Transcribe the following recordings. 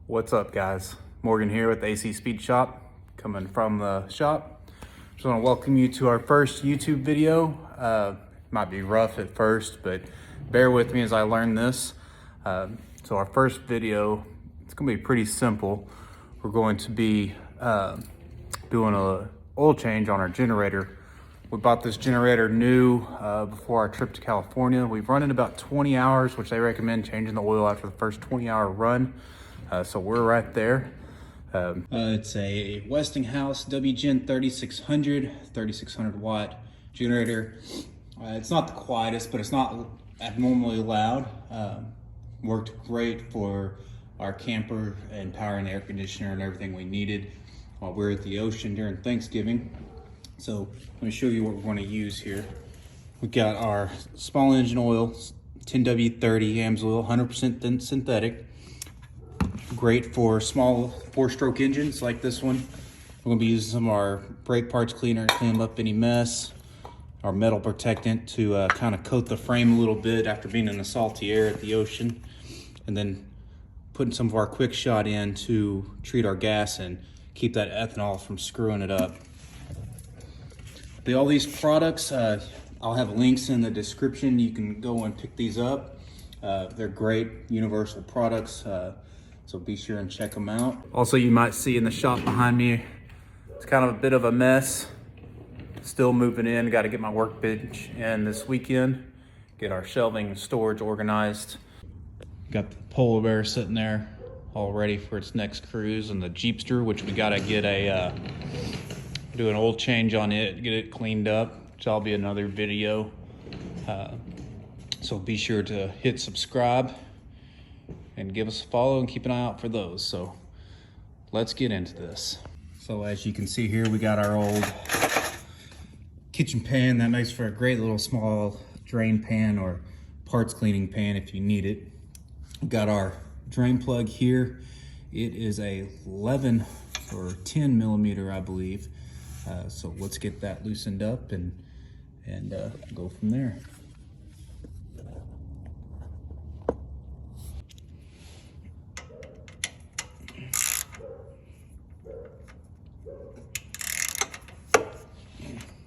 What's up, guys? Morgan here with AC Speed Shop, coming from the shop. Just want to welcome you to our first YouTube video. Might be rough at first, but bear with me as I learn this. So our first video, it's going to be pretty simple. We're going to be doing a oil change on our generator. We bought this generator new before our trip to California. We've run it about 20 hours, which they recommend changing the oil after the first 20-hour run. So we're right there. It's a Westinghouse WGen 3600 watt generator. It's not the quietest, but it's not abnormally loud. Worked great for our camper and powering the air conditioner and everything we needed while we were at the ocean during Thanksgiving. So let me show you what we're going to use here. We've got our small engine oil, 10W30 AMSOIL, 100% synthetic. Great for small 4-stroke engines like this one. We're going to be using some of our brake parts cleaner to clean up any mess. Our metal protectant to kind of coat the frame a little bit after being in the salty air at the ocean. And then putting some of our Quickshot in to treat our gas and keep that ethanol from screwing it up. All these products, I'll have links in the description. You can go and pick these up. They're great universal products. So be sure and check them out. Also, you might see in the shop behind me, it's kind of a bit of a mess. Still moving in, got to get my workbench in this weekend, get our shelving and storage organized. Got the polar bear sitting there all ready for its next cruise, and the Jeepster, which we got to get do an oil change on it, get it cleaned up, which will be another video. So be sure to hit subscribe and give us a follow and keep an eye out for those. So let's get into this. So as you can see here, we got our old kitchen pan that makes for a great little small drain pan or parts cleaning pan if you need it. We got our drain plug here. It is a 11 or 10 millimeter, I believe. So let's get that loosened up and go from there.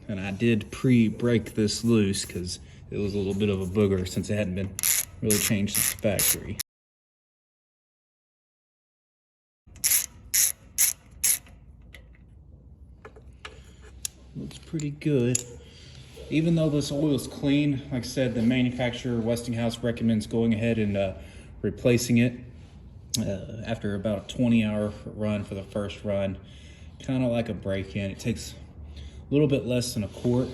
And I did pre-break this loose because it was a little bit of a booger since it hadn't been really changed since the factory. Looks pretty good. Even though this oil is clean, like I said, the manufacturer Westinghouse recommends going ahead and replacing it after about a 20-hour run for the first run. Kind of like a break-in. It takes a little bit less than a quart.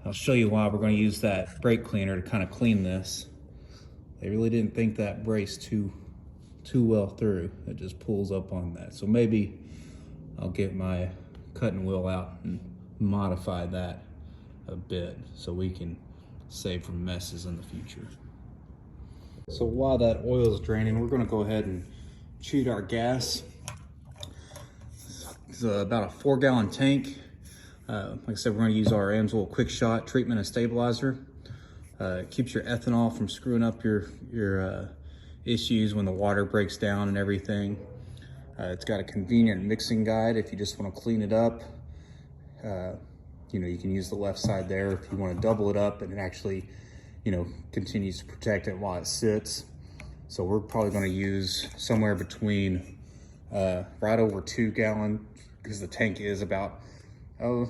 I'll show you why we're going to use that brake cleaner to kind of clean this. They really didn't think that braced too well through. It just pulls up on that. So maybe I'll get my cutting wheel out and modify that a bit so we can save from messes in the future. So while that oil is draining, we're going to go ahead and treat our gas. It's about a 4-gallon tank. Like I said, we're going to use our AMSOIL Quickshot treatment and stabilizer. It keeps your ethanol from screwing up your issues when the water breaks down and everything. It's got a convenient mixing guide if you just want to clean it up. You know, you can use the left side there if you want to double it up, and it actually, you know, continues to protect it while it sits. So we're probably going to use somewhere between right over 2 gallons because the tank is about a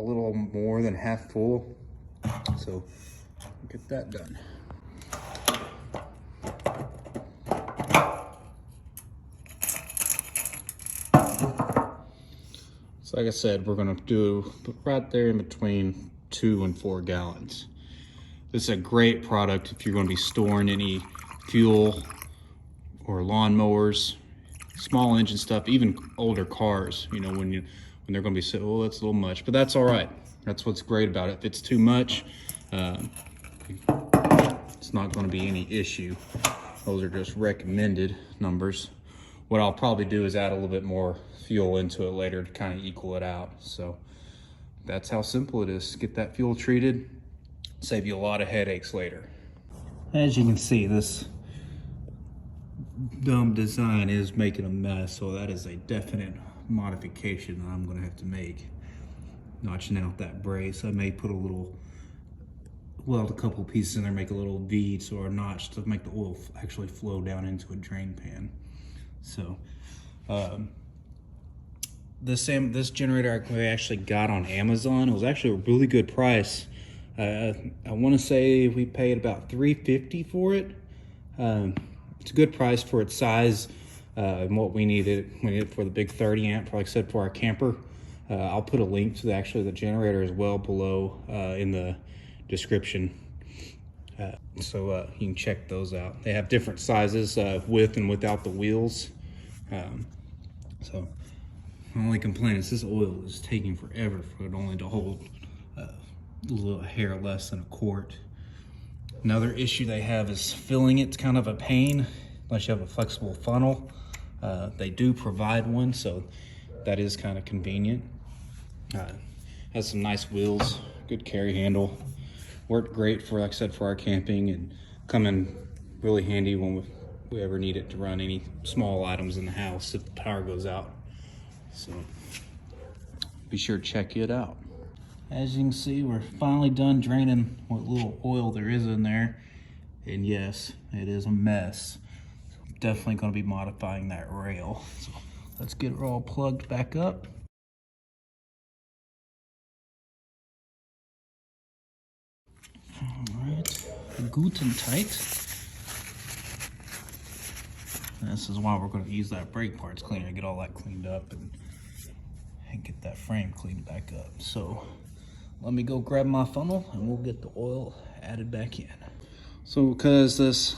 little more than half full. So get that done. So like I said, we're gonna do right there in between 2 and 4 gallons. This is a great product if you're gonna be storing any fuel or lawnmowers, small engine stuff, even older cars, you know, when they're gonna be saying, oh, that's a little much, but that's all right. That's what's great about it. If it's too much, it's not gonna be any issue. Those are just recommended numbers. What I'll probably do is add a little bit more fuel into it later to kind of equal it out. So that's how simple it is. Get that fuel treated, save you a lot of headaches later. As you can see, this dumb design is making a mess, so that is a definite modification that I'm gonna have to make. Notching out that brace. I may put a little, weld a couple pieces in there, make a little V so our notch to make the oil actually flow down into a drain pan. So this generator I actually got on Amazon. It was actually a really good price. I want to say we paid about $350 for it. It's a good price for its size and what we needed. We needed for the big 30 amp, like I said, for our camper. I'll put a link to the generator as well below in the description. So you can check those out. They have different sizes with and without the wheels. So my only complaint is this oil is taking forever for it only to hold a little hair less than a quart. Another issue they have is filling it's kind of a pain unless you have a flexible funnel. They do provide one, so that is kind of convenient. Has some nice wheels, good carry handle. Worked great for, like I said, for our camping, and come in really handy when we ever need it to run any small items in the house if the power goes out. So be sure to check it out. As you can see, we're finally done draining what little oil there is in there. And yes, it is a mess. So I'm definitely going to be modifying that rail. So let's get it all plugged back up. All right, guten tight. This is why we're going to use that brake parts cleaner, get all that cleaned up and get that frame cleaned back up. So let me go grab my funnel and we'll get the oil added back in. So because this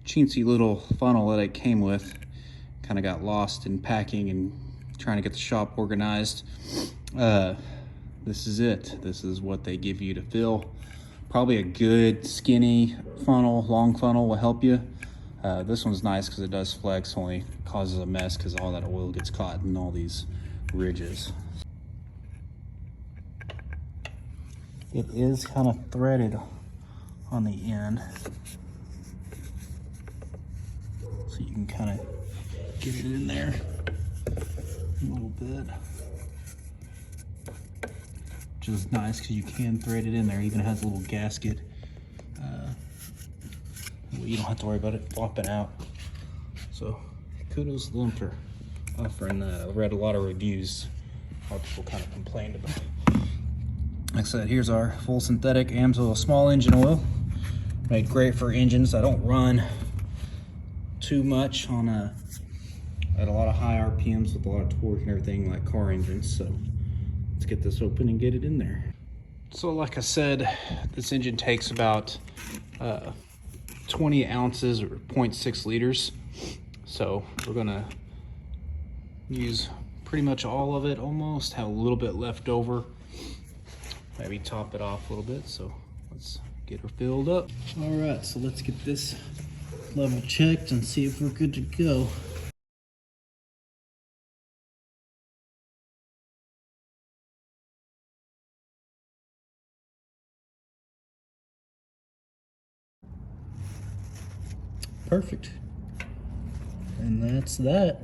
chintzy little funnel that it came with kind of got lost in packing and trying to get the shop organized, this is it. This is what they give you to fill. Probably a good skinny funnel, long funnel will help you. This one's nice because it does flex, only causes a mess because all that oil gets caught in all these ridges. It is kind of threaded on the end, so you can kind of get it in there a little bit, which is nice because you can thread it in there. It even has a little gasket. You don't have to worry about it flopping out. So kudos to them for offering that. I've read a lot of reviews. A lot of people kind of complained about it. Like I said, here's our full synthetic AMSOIL small engine oil. Made great for engines that don't run too much on at a lot of high RPMs with a lot of torque and everything like car engines. So let's get this open and get it in there. So like I said, this engine takes about 20 ounces or 0.6 liters. So we're gonna use pretty much all of it almost, have a little bit left over. Maybe top it off a little bit. So let's get her filled up. All right, so let's get this level checked and see if we're good to go. Perfect. And that's that.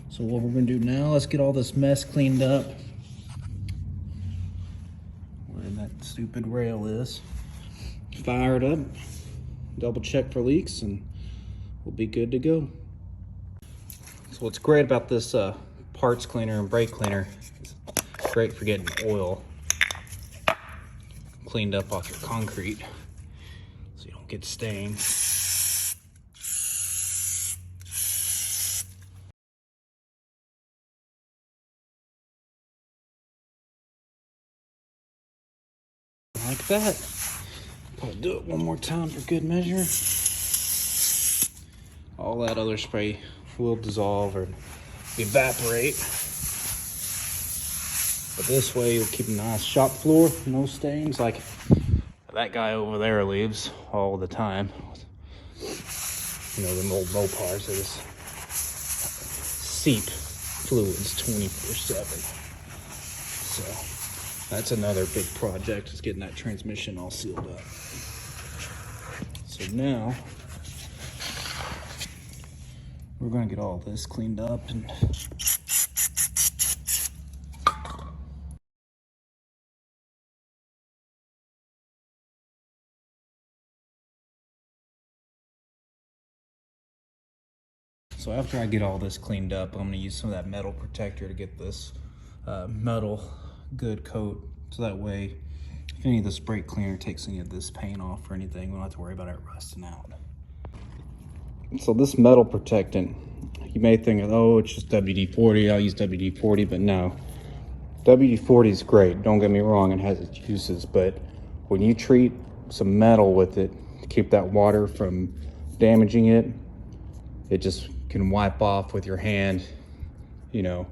So what we're gonna do now, let's get all this mess cleaned up. Where that stupid rail is. Fire it up, double check for leaks, and we'll be good to go. So what's great about this parts cleaner and brake cleaner, it's great for getting oil cleaned up off your concrete so you don't get stains. Like that. I'll do it one more time for good measure. All that other spray will dissolve or evaporate. But this way you'll keep a nice shop floor, no stains like that guy over there leaves all the time. You know, them old Mopars, they just seep fluids 24/7. So that's another big project, is getting that transmission all sealed up. So now We're gonna get all this cleaned up and so after I get all this cleaned up, I'm gonna use some of that metal protector to get this metal good coat, so that way if any of the spray cleaner takes any of this paint off or anything, we don't have to worry about it rusting out. So this metal protectant, you may think, oh, it's just WD-40, I'll use WD-40, but no. WD-40 is great, don't get me wrong, it has its uses, but when you treat some metal with it to keep that water from damaging it, it just can wipe off with your hand, you know,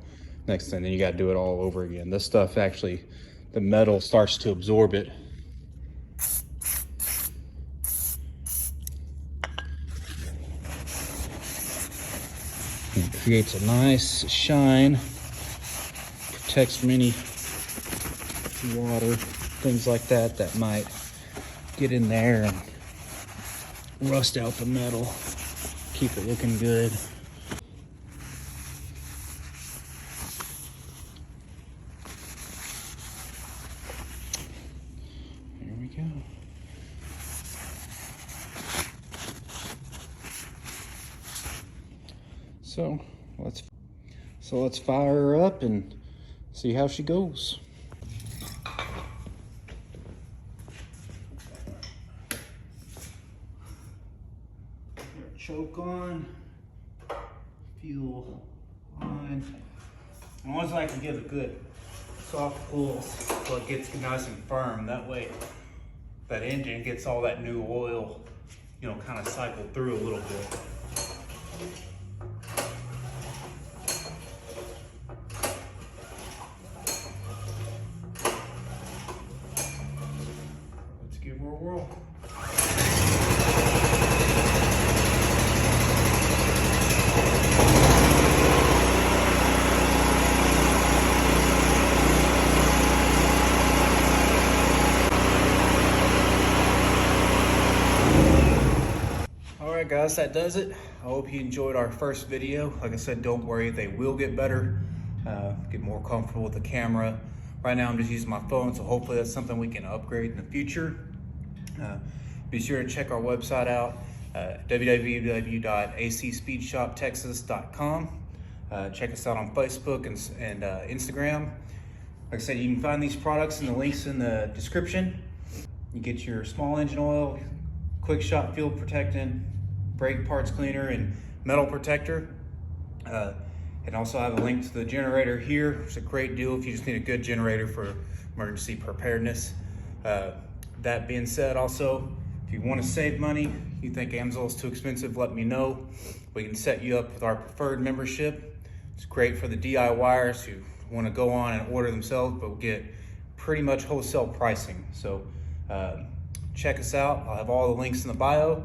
next thing, then you got to do it all over again. This stuff actually, the metal starts to absorb it. It creates a nice shine, protects from any water, things like that that might get in there and rust out the metal. Keep it looking good. There we go. So let's fire her up and see how she goes. Choke on, fuel on. And once I can give a good soft pull so it gets nice and firm, that way that engine gets all that new oil, you know, kind of cycled through a little bit. Let's give her a whirl. Alright guys, that does it. I hope you enjoyed our first video. Like I said, don't worry, they will get better. Get more comfortable with the camera. Right now I'm just using my phone, so hopefully that's something we can upgrade in the future. Be sure to check our website out, www.acspeedshoptexas.com. Check us out on Facebook and Instagram. Like I said, you can find these products in the links in the description. You get your small engine oil, Quickshot fuel protectant, brake parts cleaner, and metal protector. And also I have a link to the generator here. It's a great deal if you just need a good generator for emergency preparedness. That being said, also, if you want to save money, you think AMSOIL is too expensive, let me know. We can set you up with our preferred membership. It's great for the DIYers who want to go on and order themselves, but get pretty much wholesale pricing. So check us out. I'll have all the links in the bio.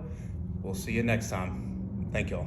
We'll see you next time. Thank y'all.